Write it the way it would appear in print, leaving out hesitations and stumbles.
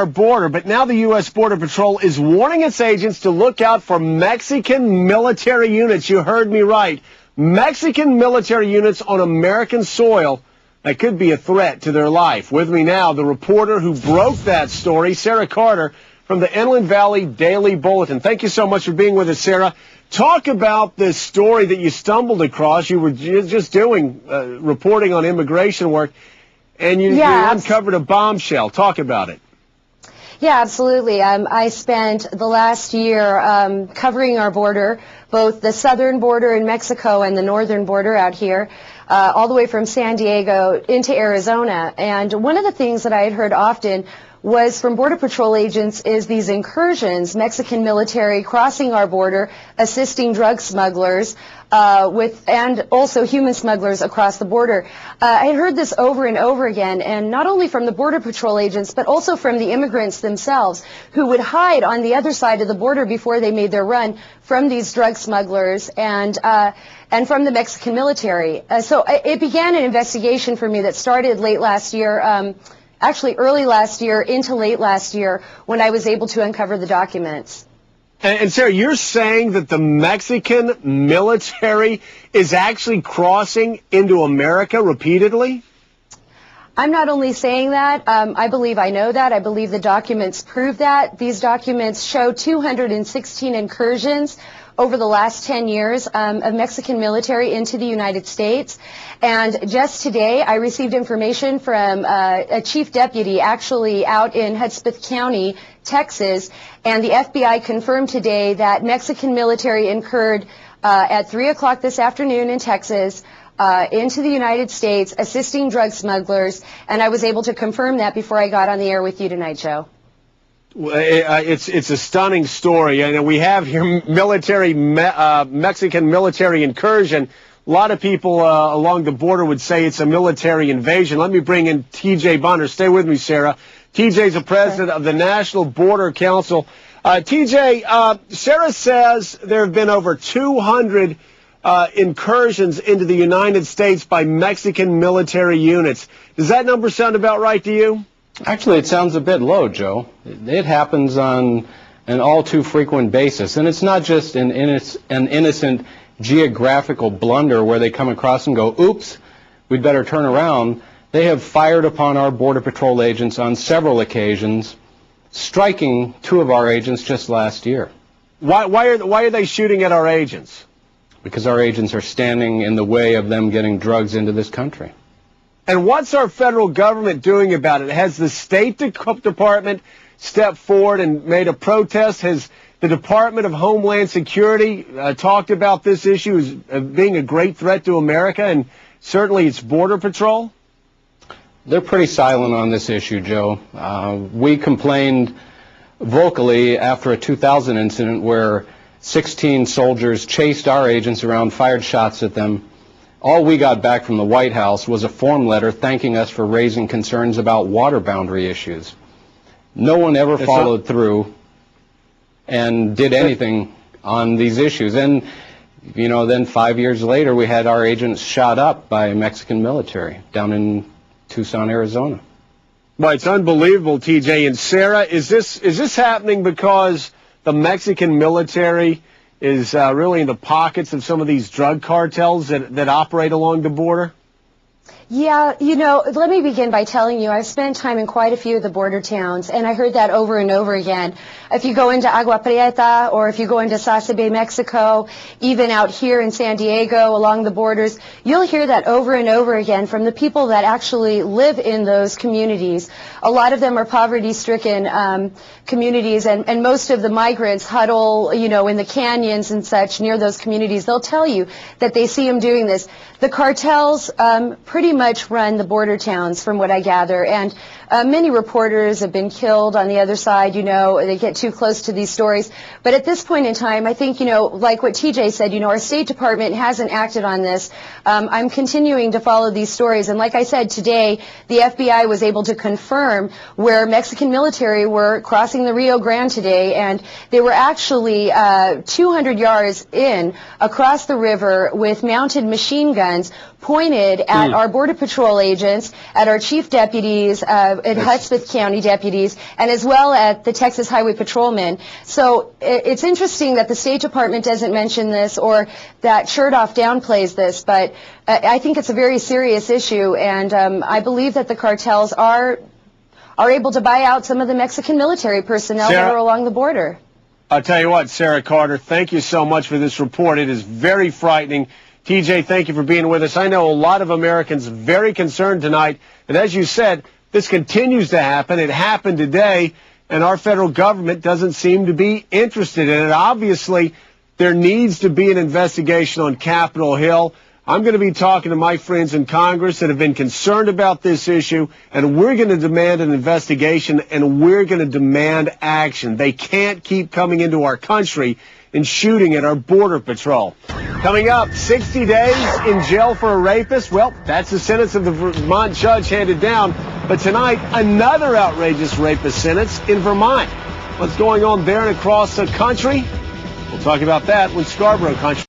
our border, but now the U.S. Border Patrol is warning its agents to look out for Mexican military units. You heard me right. Mexican military units on American soil that could be a threat to their life. With me now, the reporter who broke that story, Sarah Carter, from the Inland Valley Daily Bulletin. Thank you so much for being with us, Sarah. Talk about this story that you stumbled across. You were just doing reporting on immigration work, and you uncovered a bombshell. Talk about it. Yeah, absolutely. I spent the last year covering our border, both the southern border in Mexico and the northern border out here, all the way from San Diego into Arizona. And one of the things that I had heard often was from Border Patrol agents is these incursions, Mexican military crossing our border, assisting drug smugglers and also human smugglers across the border. I had heard this over and over again, and not only from the Border Patrol agents, but also from the immigrants themselves, who would hide on the other side of the border before they made their run from these drug smugglers and from the Mexican military. So it began an investigation for me that started late last year, actually early last year into late last year, when I was able to uncover the documents. And Sarah, you're saying that the Mexican military is actually crossing into America repeatedly? I'm not only saying that. I believe I know that. I believe the documents prove that. These documents show 216 incursions over the last 10 years of Mexican military into the United States. And just today, I received information from a chief deputy actually out in Hudspeth County, Texas, and the FBI confirmed today that Mexican military incurred at 3 o'clock this afternoon in Texas into the United States, assisting drug smugglers, and I was able to confirm that before I got on the air with you tonight, Joe. It's a stunning story, and we have here Mexican military incursion. A lot of people along the border would say it's a military invasion. Let me bring in T.J. Bonner. Stay with me, Sarah. T.J. is the president of the National Border Council. T.J., Sarah says there have been over 200 incursions into the United States by Mexican military units. Does that number sound about right to you? Actually, it sounds a bit low, Joe. It happens on an all too frequent basis, and it's not just an innocent geographical blunder where they come across and go, oops, we'd better turn around. They have fired upon our Border Patrol agents on several occasions, striking 2 of our agents just last year. Why are they shooting at our agents? Because our agents are standing in the way of them getting drugs into this country. And what's our federal government doing about it? Has the State Department stepped forward and made a protest? Has the Department of Homeland Security talked about this issue as being a great threat to America and certainly its Border Patrol? They're pretty silent on this issue, Joe. We complained vocally after a 2000 incident where 16 soldiers chased our agents around, fired shots at them. All we got back from the White House was a form letter thanking us for raising concerns about water boundary issues. No one ever followed through and did anything on these issues. And, you know, then 5 years later, we had our agents shot up by Mexican military down in Tucson, Arizona. Well, it's unbelievable, TJ. And Sarah, is this happening because the Mexican military is really in the pockets of some of these drug cartels that operate along the border? Yeah, you know, let me begin by telling you I've spent time in quite a few of the border towns, and I heard that over and over again. If you go into Agua Prieta or if you go into Sasabe, Mexico, even out here in San Diego along the borders, you'll hear that over and over again from the people that actually live in those communities. A lot of them are poverty-stricken communities, and most of the migrants huddle, you know, in the canyons and such near those communities. They'll tell you that they see them doing this. The cartels pretty much run the border towns, from what I gather, and many reporters have been killed on the other side. You know, they get too close to these stories. But at this point in time, I think, you know, like what TJ said, you know, our State Department hasn't acted on this. I'm continuing to follow these stories, and like I said, today the FBI was able to confirm where Mexican military were crossing the Rio Grande today, and they were actually 200 yards in across the river with mounted machine guns pointed at our border Border Patrol agents, at our chief deputies, at Hudspeth County deputies, and as well at the Texas Highway Patrolmen. So it's interesting that the State Department doesn't mention this or that Chertoff downplays this, but I think it's a very serious issue, and I believe that the cartels are able to buy out some of the Mexican military personnel that are along the border. I'll tell you what, Sarah Carter, thank you so much for this report. It is very frightening. TJ, thank you for being with us. I know a lot of Americans very concerned tonight, and as you said, this continues to happen. It happened today, and our federal government doesn't seem to be interested in it. Obviously, there needs to be an investigation on Capitol Hill. I'm going to be talking to my friends in Congress that have been concerned about this issue, and we're going to demand an investigation, and we're going to demand action. They can't keep coming into our country and shooting at our Border Patrol. Coming up, 60 days in jail for a rapist. Well, that's the sentence of the Vermont judge handed down. But tonight, another outrageous rapist sentence in Vermont. What's going on there and across the country? We'll talk about that when Scarborough Country.